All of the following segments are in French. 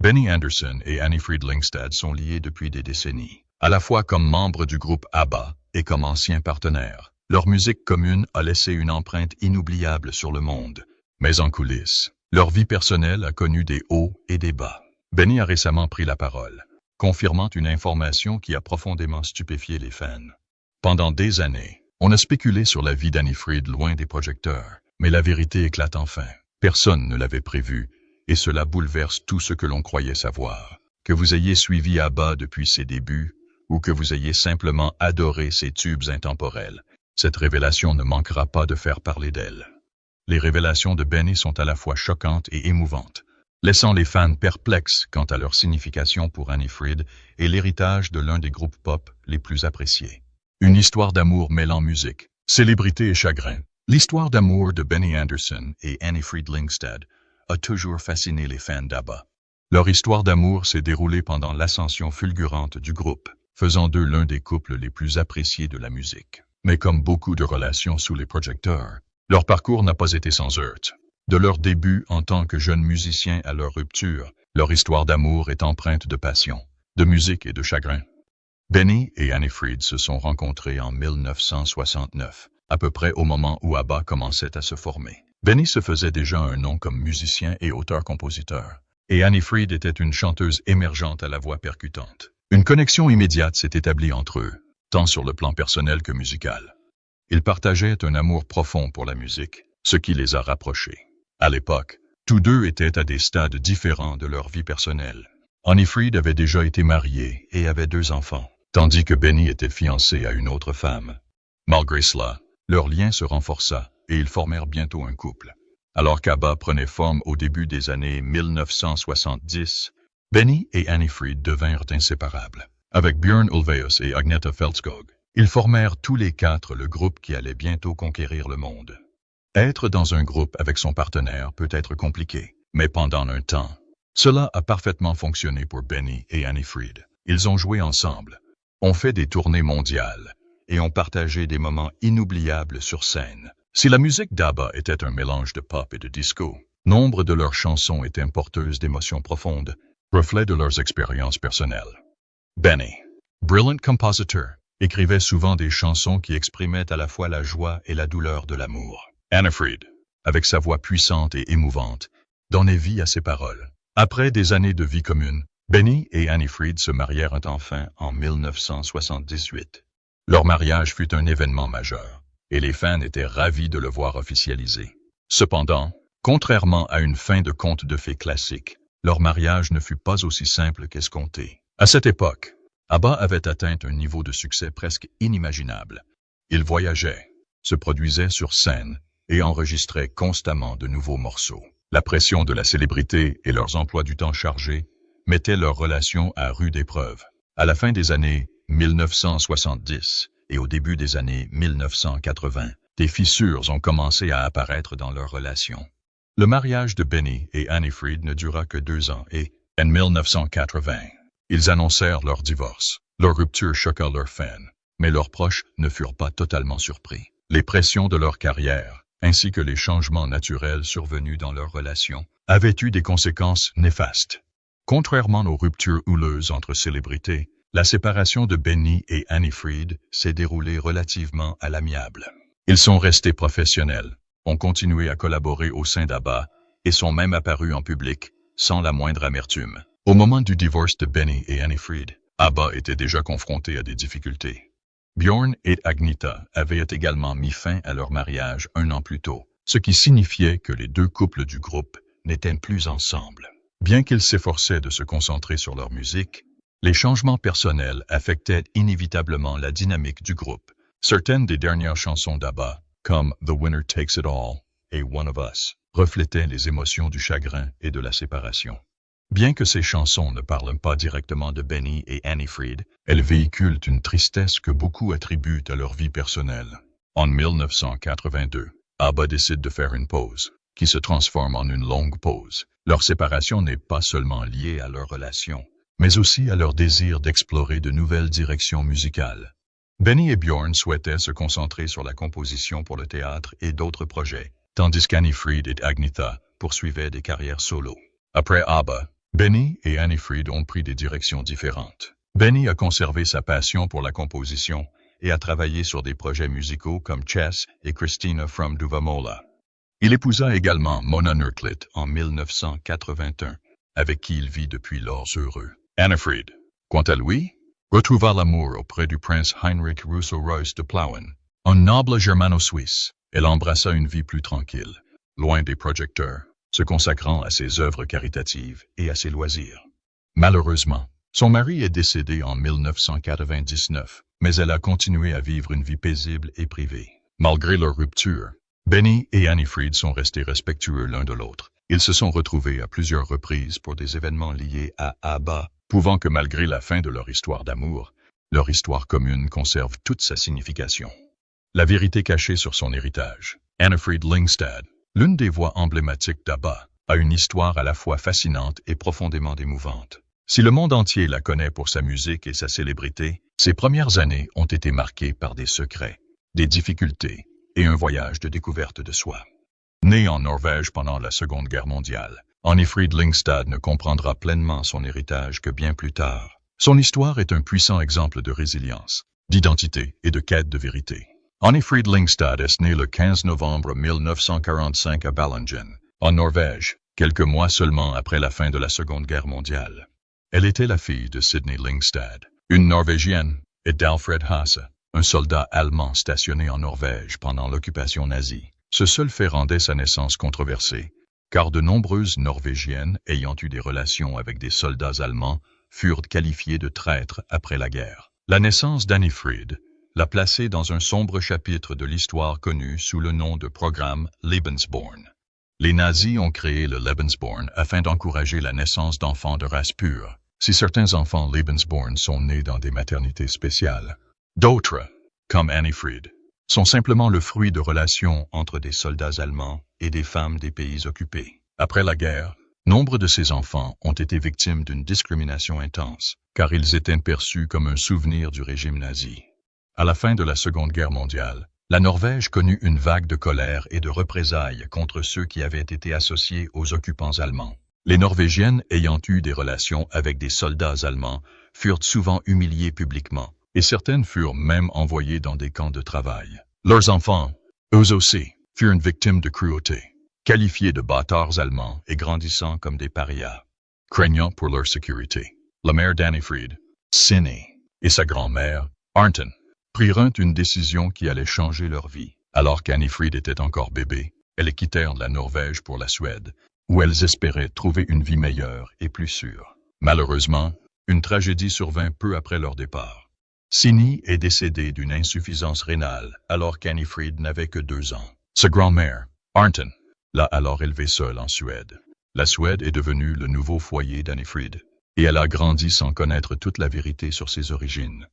Benny Andersson et Anni-Frid Lyngstad sont liés depuis des décennies, à la fois comme membres du groupe ABBA et comme anciens partenaires. Leur musique commune a laissé une empreinte inoubliable sur le monde. Mais en coulisses, leur vie personnelle a connu des hauts et des bas. Benny a récemment pris la parole, confirmant une information qui a profondément stupéfié les fans. Pendant des années, on a spéculé sur la vie d'Anni-Frid loin des projecteurs, mais la vérité éclate enfin. Personne ne l'avait prévu, et cela bouleverse tout ce que l'on croyait savoir. Que vous ayez suivi ABBA depuis ses débuts, ou que vous ayez simplement adoré ses tubes intemporels, cette révélation ne manquera pas de faire parler d'elle. Les révélations de Benny sont à la fois choquantes et émouvantes, laissant les fans perplexes quant à leur signification pour Anni-Frid et l'héritage de l'un des groupes pop les plus appréciés. Une histoire d'amour mêlant musique, célébrité et chagrin. L'histoire d'amour de Benny Andersson et Anni-Frid Lyngstad a toujours fasciné les fans d'ABBA. Leur histoire d'amour s'est déroulée pendant l'ascension fulgurante du groupe, faisant d'eux l'un des couples les plus appréciés de la musique. Mais comme beaucoup de relations sous les projecteurs, leur parcours n'a pas été sans heurts. De leur début en tant que jeunes musiciens à leur rupture, leur histoire d'amour est empreinte de passion, de musique et de chagrin. Benny et Anni-Frid se sont rencontrés en 1969, à peu près au moment où ABBA commençait à se former. Benny se faisait déjà un nom comme musicien et auteur-compositeur, et Anni-Frid était une chanteuse émergente à la voix percutante. Une connexion immédiate s'est établie entre eux, tant sur le plan personnel que musical. Ils partageaient un amour profond pour la musique, ce qui les a rapprochés. À l'époque, tous deux étaient à des stades différents de leur vie personnelle. Anni-Frid avait déjà été marié et avait 2 enfants, tandis que Benny était fiancé à une autre femme. Malgré cela, leur lien se renforça et ils formèrent bientôt un couple. Alors qu'ABBA prenait forme au début des années 1970, Benny et Anni-Frid devinrent inséparables. Avec Björn Ulvaeus et Agneta Fältskog, ils formèrent tous les 4 le groupe qui allait bientôt conquérir le monde. Être dans un groupe avec son partenaire peut être compliqué, mais pendant un temps, cela a parfaitement fonctionné pour Benny et Anni-Frid. Ils ont joué ensemble, ont fait des tournées mondiales et ont partagé des moments inoubliables sur scène. Si la musique d'ABBA était un mélange de pop et de disco, nombre de leurs chansons étaient porteuses d'émotions profondes, reflet de leurs expériences personnelles. Benny, brilliant compositor, écrivait souvent des chansons qui exprimaient à la fois la joie et la douleur de l'amour. Anni-Frid, avec sa voix puissante et émouvante, donnait vie à ses paroles. Après des années de vie commune, Benny et Anni-Frid se marièrent enfin en 1978. Leur mariage fut un événement majeur, et les fans étaient ravis de le voir officialisé. Cependant, contrairement à une fin de conte de fées classique, leur mariage ne fut pas aussi simple qu'escompté. À cette époque, ABBA avait atteint un niveau de succès presque inimaginable. Ils voyageaient, se produisaient sur scène et enregistraient constamment de nouveaux morceaux. La pression de la célébrité et leurs emplois du temps chargés mettaient leur relation à rude épreuve. À la fin des années 1970 et au début des années 1980, des fissures ont commencé à apparaître dans leur relation. Le mariage de Benny et Anni-Frid ne dura que 2 ans et, en 1980, ils annoncèrent leur divorce. Leur rupture choqua leurs fans, mais leurs proches ne furent pas totalement surpris. Les pressions de leur carrière, ainsi que les changements naturels survenus dans leur relation, avaient eu des conséquences néfastes. Contrairement aux ruptures houleuses entre célébrités, la séparation de Benny et Anni-Frid s'est déroulée relativement à l'amiable. Ils sont restés professionnels, ont continué à collaborer au sein d'ABBA et sont même apparus en public, sans la moindre amertume. Au moment du divorce de Benny et Anni-Frid, ABBA était déjà confronté à des difficultés. Björn et Agneta avaient également mis fin à leur mariage 1 an plus tôt, ce qui signifiait que les 2 couples du groupe n'étaient plus ensemble. Bien qu'ils s'efforçaient de se concentrer sur leur musique, les changements personnels affectaient inévitablement la dynamique du groupe. Certaines des dernières chansons d'ABBA, comme The Winner Takes It All et One of Us, reflétaient les émotions du chagrin et de la séparation. Bien que ces chansons ne parlent pas directement de Benny et Anni-Frid, elles véhiculent une tristesse que beaucoup attribuent à leur vie personnelle. En 1982, ABBA décide de faire une pause, qui se transforme en une longue pause. Leur séparation n'est pas seulement liée à leur relation, mais aussi à leur désir d'explorer de nouvelles directions musicales. Benny et Björn souhaitaient se concentrer sur la composition pour le théâtre et d'autres projets, tandis qu'Anni-Frid et Agneta poursuivaient des carrières solo. Après ABBA, Benny et Anni-Frid ont pris des directions différentes. Benny a conservé sa passion pour la composition et a travaillé sur des projets musicaux comme Chess et Christina from Duvamola. Il épousa également Mona Nurklit en 1981, avec qui il vit depuis lors heureux. Anni-Frid, quant à lui, retrouva l'amour auprès du prince Heinrich Russo-Reuss de Plauen, un noble germano-suisse. Elle embrassa une vie plus tranquille, loin des projecteurs, se consacrant à ses œuvres caritatives et à ses loisirs. Malheureusement, son mari est décédé en 1999, mais elle a continué à vivre une vie paisible et privée. Malgré leur rupture, Benny et Anni-Frid sont restés respectueux l'un de l'autre. Ils se sont retrouvés à plusieurs reprises pour des événements liés à ABBA, prouvant que malgré la fin de leur histoire d'amour, leur histoire commune conserve toute sa signification. La vérité cachée sur son héritage. Anni-Frid Lyngstad, l'une des voix emblématiques d'ABBA, a une histoire à la fois fascinante et profondément émouvante. Si le monde entier la connaît pour sa musique et sa célébrité, ses premières années ont été marquées par des secrets, des difficultés et un voyage de découverte de soi. Née en Norvège pendant la Seconde Guerre mondiale, Anni-Frid Lyngstad ne comprendra pleinement son héritage que bien plus tard. Son histoire est un puissant exemple de résilience, d'identité et de quête de vérité. Anni-Frid Lyngstad est née le 15 novembre 1945 à Ballangen, en Norvège, quelques mois seulement après la fin de la Seconde Guerre mondiale. Elle était la fille de Sidney Lyngstad, une Norvégienne, et d'Alfred Hasse, un soldat allemand stationné en Norvège pendant l'occupation nazie. Ce seul fait rendait sa naissance controversée, car de nombreuses Norvégiennes ayant eu des relations avec des soldats allemands furent qualifiées de traîtres après la guerre. La naissance d'Anni-Frid l'a placée dans un sombre chapitre de l'histoire connu sous le nom de programme Lebensborn. Les nazis ont créé le Lebensborn afin d'encourager la naissance d'enfants de race pure. Si certains enfants Lebensborn sont nés dans des maternités spéciales, d'autres, comme Anni-Frid, sont simplement le fruit de relations entre des soldats allemands et des femmes des pays occupés. Après la guerre, nombre de ces enfants ont été victimes d'une discrimination intense, car ils étaient perçus comme un souvenir du régime nazi. À la fin de la Seconde Guerre mondiale, la Norvège connut une vague de colère et de représailles contre ceux qui avaient été associés aux occupants allemands. Les Norvégiennes ayant eu des relations avec des soldats allemands furent souvent humiliées publiquement, et certaines furent même envoyées dans des camps de travail. Leurs enfants, eux aussi, furent victimes de cruauté, qualifiés de bâtards allemands et grandissant comme des parias, craignant pour leur sécurité. La mère d'Anni-Frid, Signe, et sa grand-mère, Arnton, prirent une décision qui allait changer leur vie. Alors qu'Anni-Frid était encore bébé, elles quittèrent la Norvège pour la Suède, où elles espéraient trouver une vie meilleure et plus sûre. Malheureusement, une tragédie survint peu après leur départ. Signe est décédée d'une insuffisance rénale alors qu'Anni-Frid n'avait que 2 ans. Sa grand-mère, Arnton, l'a alors élevée seule en Suède. La Suède est devenue le nouveau foyer d'Anni-Frid, et elle a grandi sans connaître toute la vérité sur ses origines.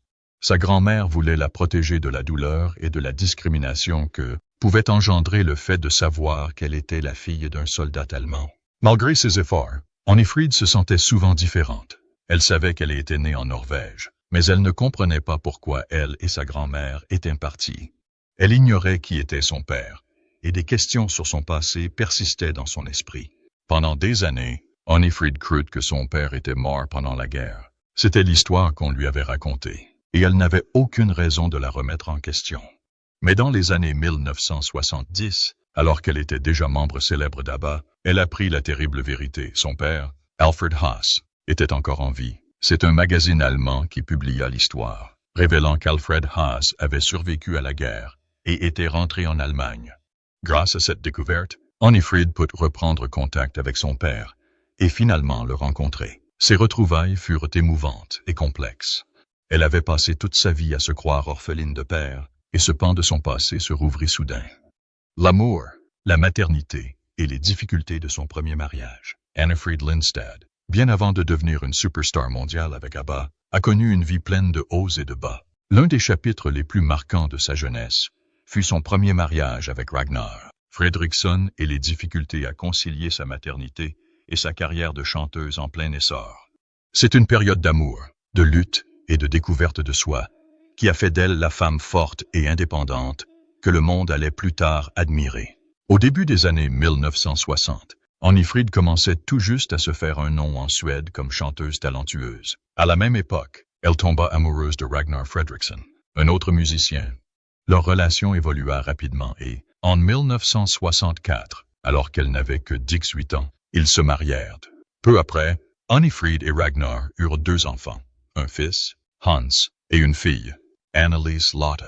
Sa grand-mère voulait la protéger de la douleur et de la discrimination que pouvait engendrer le fait de savoir qu'elle était la fille d'un soldat allemand. Malgré ses efforts, Anni-Frid se sentait souvent différente. Elle savait qu'elle était née en Norvège, mais elle ne comprenait pas pourquoi elle et sa grand-mère étaient parties. Elle ignorait qui était son père, et des questions sur son passé persistaient dans son esprit. Pendant des années, Anni-Frid crut que son père était mort pendant la guerre. C'était l'histoire qu'on lui avait racontée, et elle n'avait aucune raison de la remettre en question. Mais dans les années 1970, alors qu'elle était déjà membre célèbre d'ABBA, elle apprit la terrible vérité. Son père, Alfred Hasse, était encore en vie. C'est un magazine allemand qui publia l'histoire, révélant qu'Alfred Hasse avait survécu à la guerre et était rentré en Allemagne. Grâce à cette découverte, Anni-Frid put reprendre contact avec son père et finalement le rencontrer. Ces retrouvailles furent émouvantes et complexes. Elle avait passé toute sa vie à se croire orpheline de père, et ce pan de son passé se rouvrit soudain. L'amour, la maternité et les difficultés de son premier mariage. Anni-Frid Lyngstad, bien avant de devenir une superstar mondiale avec ABBA, a connu une vie pleine de hauts et de bas. L'un des chapitres les plus marquants de sa jeunesse fut son premier mariage avec Ragnar Fredriksson et les difficultés à concilier sa maternité et sa carrière de chanteuse en plein essor. C'est une période d'amour, de lutte et de découverte de soi qui a fait d'elle la femme forte et indépendante que le monde allait plus tard admirer. Au début des années 1960, Annifrid commençait tout juste à se faire un nom en Suède comme chanteuse talentueuse. À la même époque, elle tomba amoureuse de Ragnar Fredriksson, un autre musicien. Leur relation évolua rapidement et, en 1964, alors qu'elle n'avait que 18 ans, ils se marièrent. Peu après, Annifrid et Ragnar eurent 2 enfants, un fils, Hans, et une fille, Annelies Lotte.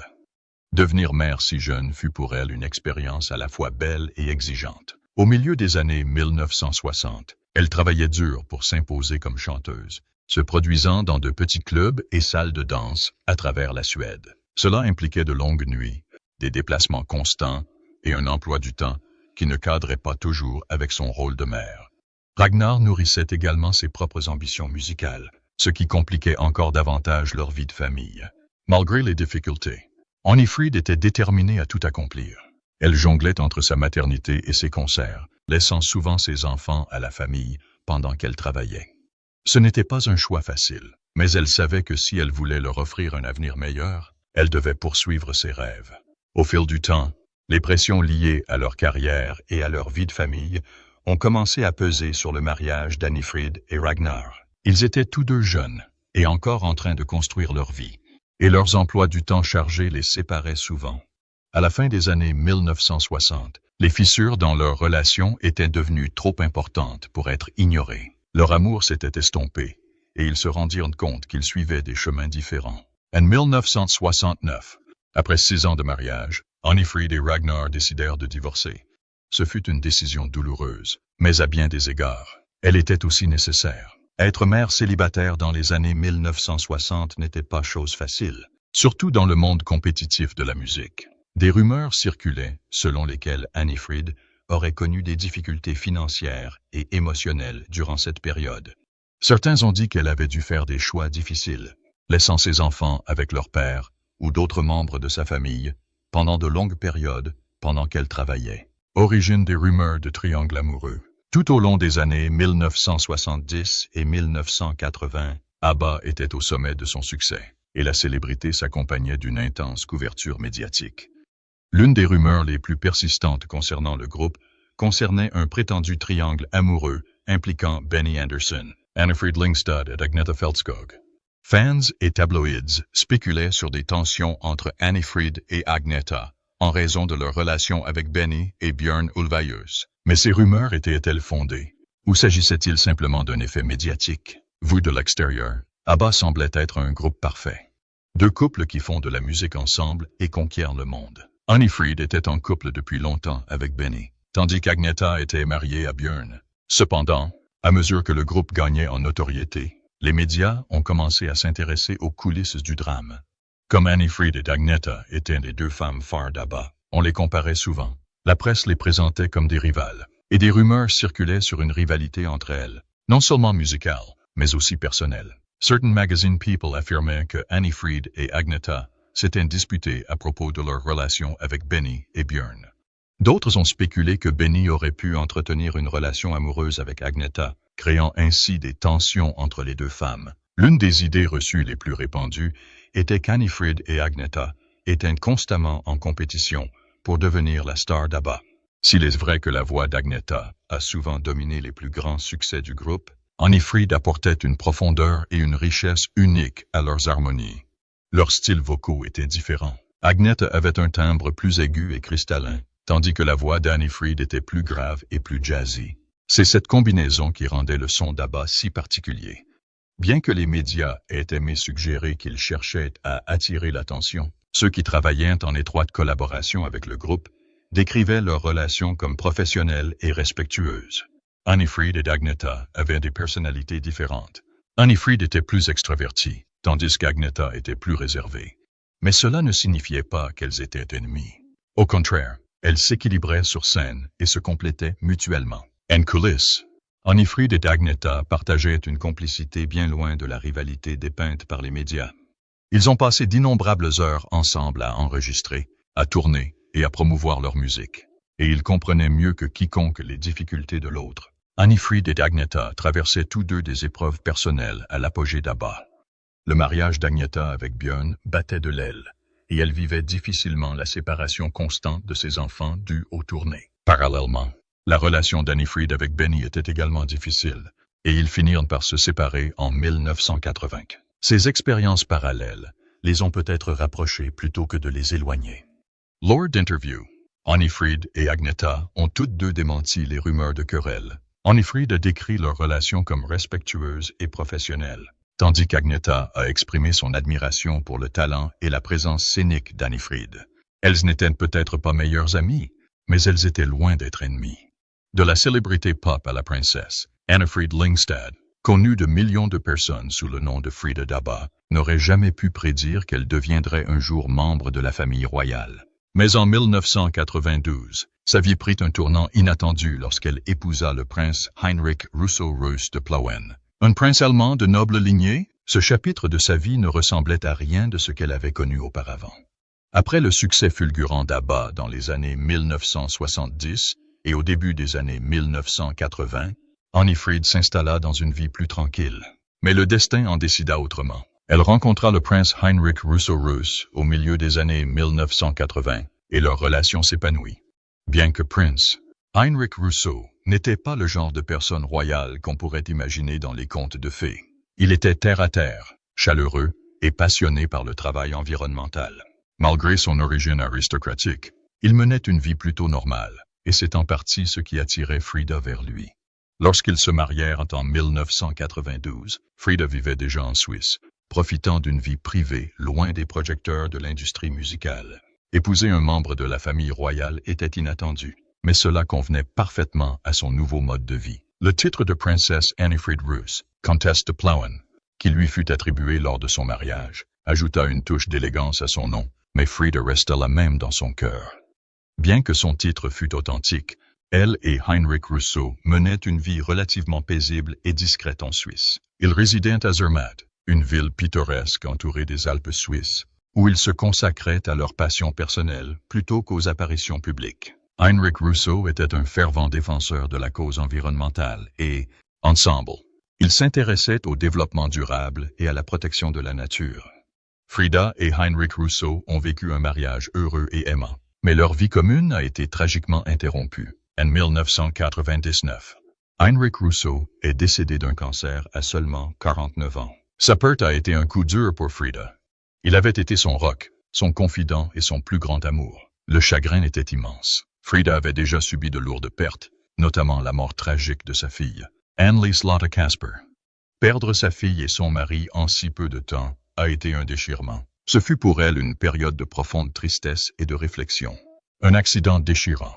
Devenir mère si jeune fut pour elle une expérience à la fois belle et exigeante. Au milieu des années 1960, elle travaillait dur pour s'imposer comme chanteuse, se produisant dans de petits clubs et salles de danse à travers la Suède. Cela impliquait de longues nuits, des déplacements constants et un emploi du temps qui ne cadrait pas toujours avec son rôle de mère. Ragnar nourrissait également ses propres ambitions musicales, ce qui compliquait encore davantage leur vie de famille. Malgré les difficultés, Annifrid était déterminée à tout accomplir. Elle jonglait entre sa maternité et ses concerts, laissant souvent ses enfants à la famille pendant qu'elle travaillait. Ce n'était pas un choix facile, mais elle savait que si elle voulait leur offrir un avenir meilleur, elle devait poursuivre ses rêves. Au fil du temps, les pressions liées à leur carrière et à leur vie de famille ont commencé à peser sur le mariage d'Annifrid et Ragnar. Ils étaient tous deux jeunes et encore en train de construire leur vie, et leurs emplois du temps chargés les séparaient souvent. À la fin des années 1960, les fissures dans leur relation étaient devenues trop importantes pour être ignorées. Leur amour s'était estompé, et ils se rendirent compte qu'ils suivaient des chemins différents. En 1969, après 6 ans de mariage, Annifrid et Ragnar décidèrent de divorcer. Ce fut une décision douloureuse, mais à bien des égards, elle était aussi nécessaire. Être mère célibataire dans les années 1960 n'était pas chose facile, surtout dans le monde compétitif de la musique. Des rumeurs circulaient selon lesquelles Annifrid aurait connu des difficultés financières et émotionnelles durant cette période. Certains ont dit qu'elle avait dû faire des choix difficiles, laissant ses enfants avec leur père ou d'autres membres de sa famille pendant de longues périodes pendant qu'elle travaillait. Origine des rumeurs de triangle amoureux. Tout au long des années 1970 et 1980, ABBA était au sommet de son succès, et la célébrité s'accompagnait d'une intense couverture médiatique. L'une des rumeurs les plus persistantes concernant le groupe concernait un prétendu triangle amoureux impliquant Benny Andersson, Annifrid Lyngstad et Agnetha Fältskog. Fans et tabloïds spéculaient sur des tensions entre Annifrid et Agnetha en raison de leur relation avec Benny et Björn Ulvaeus. Mais ces rumeurs étaient-elles fondées? Ou s'agissait-il simplement d'un effet médiatique? Vu de l'extérieur, ABBA semblait être un groupe parfait. 2 couples qui font de la musique ensemble et conquièrent le monde. Annifrid était en couple depuis longtemps avec Benny, tandis qu'Agnetha était mariée à Björn. Cependant, à mesure que le groupe gagnait en notoriété, les médias ont commencé à s'intéresser aux coulisses du drame. Comme Annifrid et Agnetha étaient les 2 femmes phares d'ABBA, on les comparait souvent. La presse les présentait comme des rivales, et des rumeurs circulaient sur une rivalité entre elles, non seulement musicale, mais aussi personnelle. Certain magazine people affirmaient que Annifrid et Agnetha s'étaient disputés à propos de leur relation avec Benny et Björn. D'autres ont spéculé que Benny aurait pu entretenir une relation amoureuse avec Agnetha, créant ainsi des tensions entre les 2 femmes. L'une des idées reçues les plus répandues était qu'Annifrid et Agnetha étaient constamment en compétition pour devenir la star d'ABBA. S'il est vrai que la voix d'Agnetha a souvent dominé les plus grands succès du groupe, Annifrid apportait une profondeur et une richesse uniques à leurs harmonies. Leurs styles vocaux étaient différents. Agnetha avait un timbre plus aigu et cristallin, tandis que la voix d'Annifrid était plus grave et plus jazzy. C'est cette combinaison qui rendait le son d'ABBA si particulier. Bien que les médias aient aimé suggérer qu'ils cherchaient à attirer l'attention, ceux qui travaillaient en étroite collaboration avec le groupe décrivaient leur relation comme professionnelle et respectueuse. Annifrid et Agnetha avaient des personnalités différentes. Annifrid était plus extravertie, tandis qu'Agnetha était plus réservée. Mais cela ne signifiait pas qu'elles étaient ennemies. Au contraire, elles s'équilibraient sur scène et se complétaient mutuellement. En coulisses, Annifrid et Agnetha partageaient une complicité bien loin de la rivalité dépeinte par les médias. Ils ont passé d'innombrables heures ensemble à enregistrer, à tourner et à promouvoir leur musique. Et ils comprenaient mieux que quiconque les difficultés de l'autre. Annifrid et Agnetha traversaient tous 2 des épreuves personnelles à l'apogée d'ABBA. Le mariage d'Agnetha avec Björn battait de l'aile, et elle vivait difficilement la séparation constante de ses enfants due aux tournées. Parallèlement, La relation d'Anni-Frid avec Benny était également difficile, et ils finirent par se séparer en 1980. Ces expériences parallèles les ont peut-être rapprochés plutôt que de les éloigner. Lors d'interview, Anni-Frid et Agnetha ont toutes deux démenti les rumeurs de querelle. Anni-Frid a décrit leur relation comme respectueuse et professionnelle, tandis qu'Agnetha a exprimé son admiration pour le talent et la présence scénique d'Anni-Frid. Elles n'étaient peut-être pas meilleures amies, mais elles étaient loin d'être ennemies. De la célébrité pop à la princesse, Anni-Frid Lyngstad, connue de millions de personnes sous le nom de Frida d'Abba, n'aurait jamais pu prédire qu'elle deviendrait un jour membre de la famille royale. Mais en 1992, sa vie prit un tournant inattendu lorsqu'elle épousa le prince Heinrich Rousseau-Reuss de Plauen. Un prince allemand de noble lignée, ce chapitre de sa vie ne ressemblait à rien de ce qu'elle avait connu auparavant. Après le succès fulgurant d'Abba dans les années 1970 et au début des années 1980, Anni-Frid s'installa dans une vie plus tranquille. Mais le destin en décida autrement. Elle rencontra le prince Heinrich Rousseau-Reuss au milieu des années 1980 et leur relation s'épanouit. Bien que Prince Heinrich Rousseau n'était pas le genre de personne royale qu'on pourrait imaginer dans les contes de fées. Il était terre-à-terre, chaleureux et passionné par le travail environnemental. Malgré son origine aristocratique, il menait une vie plutôt normale, et c'est en partie ce qui attirait Frida vers lui. Lorsqu'ils se marièrent en 1992, Frida vivait déjà en Suisse, profitant d'une vie privée loin des projecteurs de l'industrie musicale. Épouser un membre de la famille royale était inattendu, mais cela convenait parfaitement à son nouveau mode de vie. Le titre de princesse Anni-Frid Reuss, comtesse de Plauen, qui lui fut attribué lors de son mariage, ajouta une touche d'élégance à son nom, mais Frida resta la même dans son cœur. Bien que son titre fût authentique, elle et Heinrich Rousseau menaient une vie relativement paisible et discrète en Suisse. Ils résidaient à Zermatt, une ville pittoresque entourée des Alpes suisses, où ils se consacraient à leur passion personnelle plutôt qu'aux apparitions publiques. Heinrich Rousseau était un fervent défenseur de la cause environnementale et, ensemble, ils s'intéressaient au développement durable et à la protection de la nature. Frida et Heinrich Rousseau ont vécu un mariage heureux et aimant, mais leur vie commune a été tragiquement interrompue. En 1999, Heinrich Rousseau est décédé d'un cancer à seulement 49 ans. Sa perte a été un coup dur pour Frida. Il avait été son rock, son confident et son plus grand amour. Le chagrin était immense. Frida avait déjà subi de lourdes pertes, notamment la mort tragique de sa fille, Annelies Lotte Kasper. Perdre sa fille et son mari en si peu de temps a été un déchirement. Ce fut pour elle une période de profonde tristesse et de réflexion. Un accident déchirant.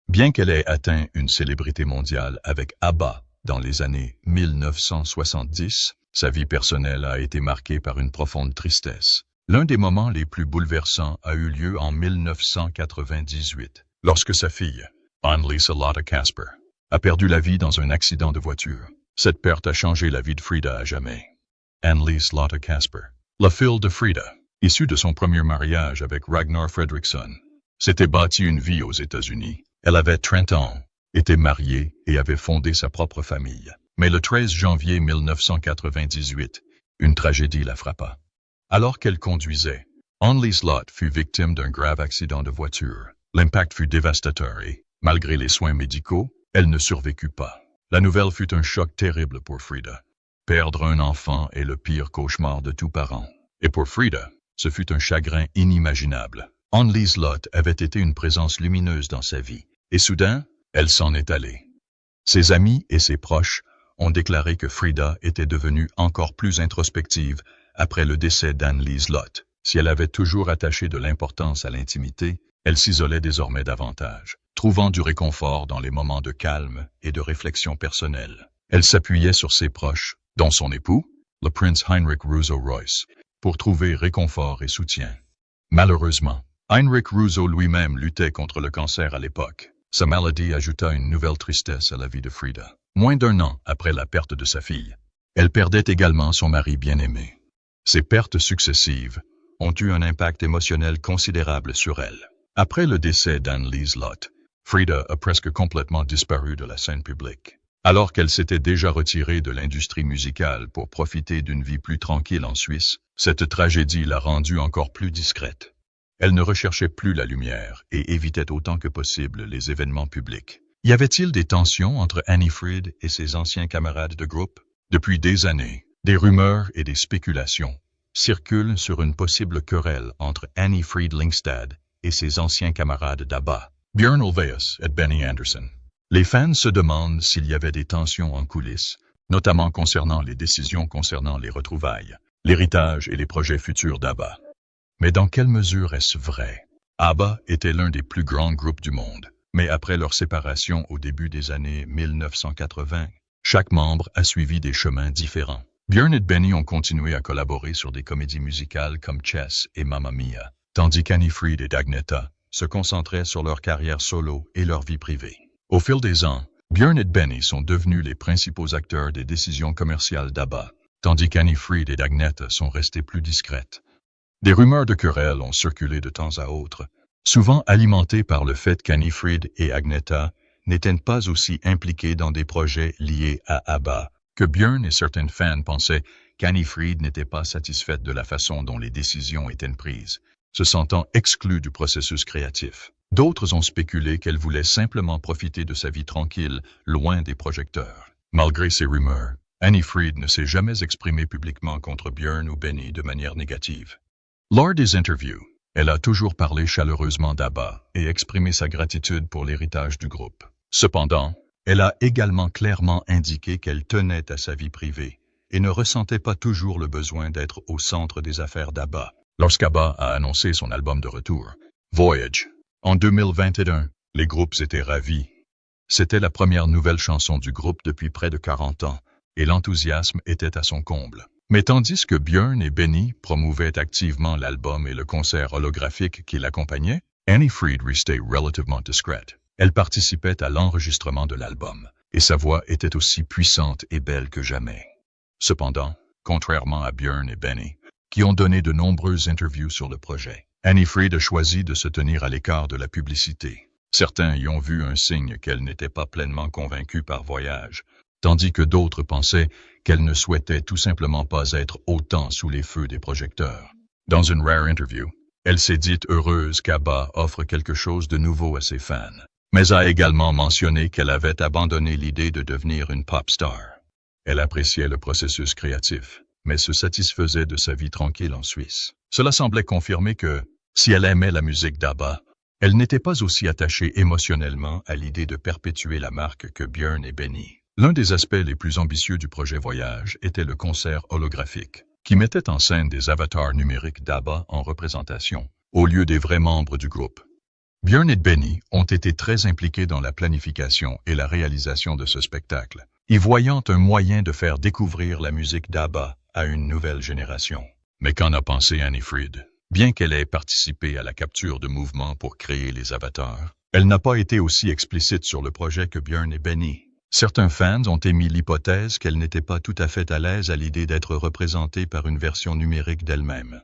Bien qu'elle ait atteint une célébrité mondiale avec ABBA dans les années 1970, sa vie personnelle a été marquée par une profonde tristesse. L'un des moments les plus bouleversants a eu lieu en 1998, lorsque sa fille, Annelies Lotte Kasper, a perdu la vie dans un accident de voiture. Cette perte a changé la vie de Frida à jamais. Annelies Lotte Kasper, la fille de Frida, issue de son premier mariage avec Ragnar Fredriksson, s'était bâtie une vie aux États-Unis. Elle avait 30 ans, était mariée et avait fondé sa propre famille. Mais le 13 janvier 1998, une tragédie la frappa. Alors qu'elle conduisait, Annelies Lotte fut victime d'un grave accident de voiture. L'impact fut dévastateur et, malgré les soins médicaux, elle ne survécut pas. La nouvelle fut un choc terrible pour Frida. Perdre un enfant est le pire cauchemar de tout parent. Et pour Frida, ce fut un chagrin inimaginable. Annelies Lotte avait été une présence lumineuse dans sa vie. Et soudain, elle s'en est allée. Ses amis et ses proches ont déclaré que Frida était devenue encore plus introspective après le décès d'Annelies Lotte. Si elle avait toujours attaché de l'importance à l'intimité, elle s'isolait désormais davantage, trouvant du réconfort dans les moments de calme et de réflexion personnelle. Elle s'appuyait sur ses proches, dont son époux, le prince Heinrich Rousseau-Reuss, pour trouver réconfort et soutien. Malheureusement, Heinrich Rousseau lui-même luttait contre le cancer à l'époque. Sa maladie ajouta une nouvelle tristesse à la vie de Frida. Moins d'un an après la perte de sa fille, elle perdait également son mari bien-aimé. Ces pertes successives ont eu un impact émotionnel considérable sur elle. Après le décès d'Annelies Lotte, Frida a presque complètement disparu de la scène publique. Alors qu'elle s'était déjà retirée de l'industrie musicale pour profiter d'une vie plus tranquille en Suisse, cette tragédie l'a rendue encore plus discrète. Elle ne recherchait plus la lumière et évitait autant que possible les événements publics. Y avait-il des tensions entre Annie Fried et ses anciens camarades de groupe? Depuis des années, des rumeurs et des spéculations circulent sur une possible querelle entre Annie Fried Lyngstad et ses anciens camarades d'ABBA, Björn Ulvaeus et Benny Andersson. Les fans se demandent s'il y avait des tensions en coulisses, notamment concernant les décisions concernant les retrouvailles, l'héritage et les projets futurs d'ABBA. Mais dans quelle mesure est-ce vrai? ABBA était l'un des plus grands groupes du monde, mais après leur séparation au début des années 1980, chaque membre a suivi des chemins différents. Björn et Benny ont continué à collaborer sur des comédies musicales comme Chess et Mamma Mia, tandis qu'Annie Fried et Agneta se concentraient sur leur carrière solo et leur vie privée. Au fil des ans, Björn et Benny sont devenus les principaux acteurs des décisions commerciales d'ABBA, tandis qu'Annie Fried et Agneta sont restées plus discrètes. Des rumeurs de querelles ont circulé de temps à autre, souvent alimentées par le fait qu'Annie Fried et Agneta n'étaient pas aussi impliqués dans des projets liés à ABBA, que Björn et certains fans pensaient qu'Annie Fried n'était pas satisfaite de la façon dont les décisions étaient prises, se sentant exclue du processus créatif. D'autres ont spéculé qu'elle voulait simplement profiter de sa vie tranquille, loin des projecteurs. Malgré ces rumeurs, Annie Fried ne s'est jamais exprimée publiquement contre Björn ou Benny de manière négative. Lors des interviews, elle a toujours parlé chaleureusement d'ABBA et exprimé sa gratitude pour l'héritage du groupe. Cependant, elle a également clairement indiqué qu'elle tenait à sa vie privée et ne ressentait pas toujours le besoin d'être au centre des affaires d'ABBA. Lorsqu'ABBA a annoncé son album de retour, Voyage, en 2021, les groupes étaient ravis. C'était la première nouvelle chanson du groupe depuis près de 40 ans, et l'enthousiasme était à son comble. Mais tandis que Björn et Benny promouvaient activement l'album et le concert holographique qui l'accompagnait, Annie Fried restait relativement discrète. Elle participait à l'enregistrement de l'album, et sa voix était aussi puissante et belle que jamais. Cependant, contrairement à Björn et Benny, qui ont donné de nombreuses interviews sur le projet, Annie Fried a choisi de se tenir à l'écart de la publicité. Certains y ont vu un signe qu'elle n'était pas pleinement convaincue par Voyage, tandis que d'autres pensaient qu'elle ne souhaitait tout simplement pas être autant sous les feux des projecteurs. Dans une rare interview, elle s'est dite heureuse qu'ABBA offre quelque chose de nouveau à ses fans, mais a également mentionné qu'elle avait abandonné l'idée de devenir une pop star. Elle appréciait le processus créatif, mais se satisfaisait de sa vie tranquille en Suisse. Cela semblait confirmer que, si elle aimait la musique d'ABBA, elle n'était pas aussi attachée émotionnellement à l'idée de perpétuer la marque que Björn et Benny. L'un des aspects les plus ambitieux du projet Voyage était le concert holographique, qui mettait en scène des avatars numériques d'ABBA en représentation, au lieu des vrais membres du groupe. Björn et Benny ont été très impliqués dans la planification et la réalisation de ce spectacle, y voyant un moyen de faire découvrir la musique d'ABBA à une nouvelle génération. Mais qu'en a pensé Annie Fried? Bien qu'elle ait participé à la capture de mouvements pour créer les avatars, elle n'a pas été aussi explicite sur le projet que Björn et Benny. Certains fans ont émis l'hypothèse qu'elle n'était pas tout à fait à l'aise à l'idée d'être représentée par une version numérique d'elle-même.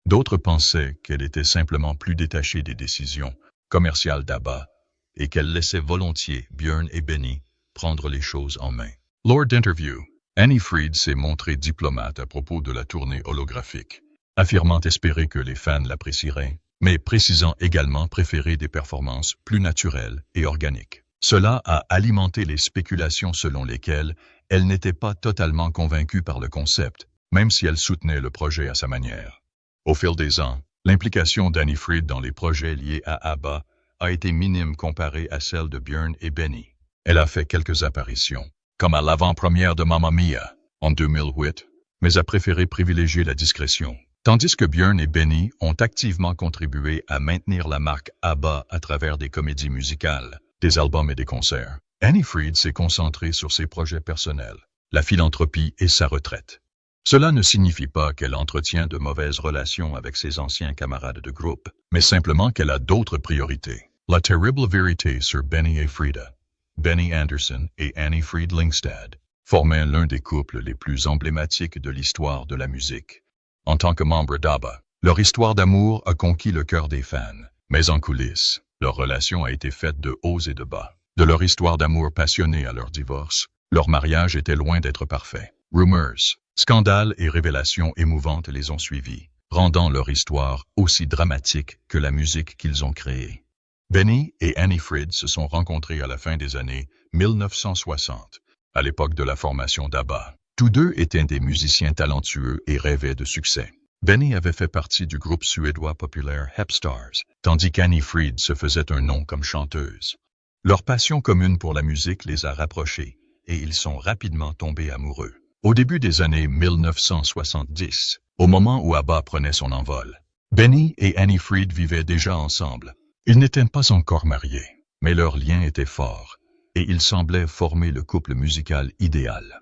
D'autres pensaient qu'elle était simplement plus détachée des décisions commerciales d'ABBA et qu'elle laissait volontiers Björn et Benny prendre les choses en main. Lors d'interview, Annie Fried s'est montrée diplomate à propos de la tournée holographique, affirmant espérer que les fans l'apprécieraient, mais précisant également préférer des performances plus naturelles et organiques. Cela a alimenté les spéculations selon lesquelles elle n'était pas totalement convaincue par le concept, même si elle soutenait le projet à sa manière. Au fil des ans, l'implication d'Annie Fried dans les projets liés à ABBA a été minime comparée à celle de Björn et Benny. Elle a fait quelques apparitions, comme à l'avant-première de Mamma Mia en 2008, mais a préféré privilégier la discrétion. Tandis que Björn et Benny ont activement contribué à maintenir la marque ABBA à travers des comédies musicales, des albums et des concerts, Annie Fried s'est concentrée sur ses projets personnels, la philanthropie et sa retraite. Cela ne signifie pas qu'elle entretient de mauvaises relations avec ses anciens camarades de groupe, mais simplement qu'elle a d'autres priorités. La terrible vérité sur Benny et Frida, Benny Andersson et Annie Fried Lyngstad, formaient l'un des couples les plus emblématiques de l'histoire de la musique. En tant que membre d'ABBA, leur histoire d'amour a conquis le cœur des fans, mais en coulisses, leur relation a été faite de hauts et de bas. De leur histoire d'amour passionnée à leur divorce, leur mariage était loin d'être parfait. Rumors, scandales et révélations émouvantes les ont suivis, rendant leur histoire aussi dramatique que la musique qu'ils ont créée. Benny et Annie Fried se sont rencontrés à la fin des années 1960, à l'époque de la formation d'ABBA. Tous deux étaient des musiciens talentueux et rêvaient de succès. Benny avait fait partie du groupe suédois populaire Hepstars, tandis qu'Annie Fried se faisait un nom comme chanteuse. Leur passion commune pour la musique les a rapprochés, et ils sont rapidement tombés amoureux. Au début des années 1970, au moment où ABBA prenait son envol, Benny et Annie Fried vivaient déjà ensemble. Ils n'étaient pas encore mariés, mais leur lien était fort, et ils semblaient former le couple musical idéal.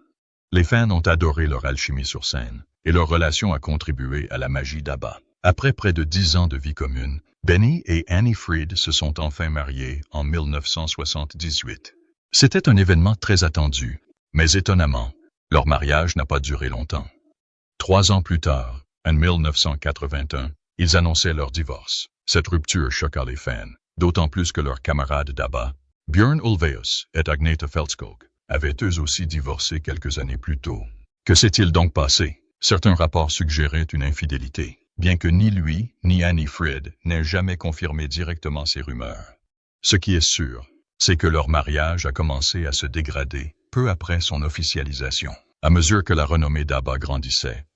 Les fans ont adoré leur alchimie sur scène, et leur relation a contribué à la magie d'ABBA. Après près de 10 ans de vie commune, Benny et Annie Fried se sont enfin mariés en 1978. C'était un événement très attendu, mais étonnamment, leur mariage n'a pas duré longtemps. 3 ans plus tard, en 1981, ils annonçaient leur divorce. Cette rupture choqua les fans, d'autant plus que leurs camarades d'ABBA, Björn Ulvaeus et Agneta Fältskog, avaient eux aussi divorcé quelques années plus tôt. Que s'est-il donc passé? Certains rapports suggéraient une infidélité, bien que ni lui ni Annie Fried n'aient jamais confirmé directement ces rumeurs. Ce qui est sûr, c'est que leur mariage a commencé à se dégrader peu après son officialisation. À mesure que la renommée d'ABBA grandissait,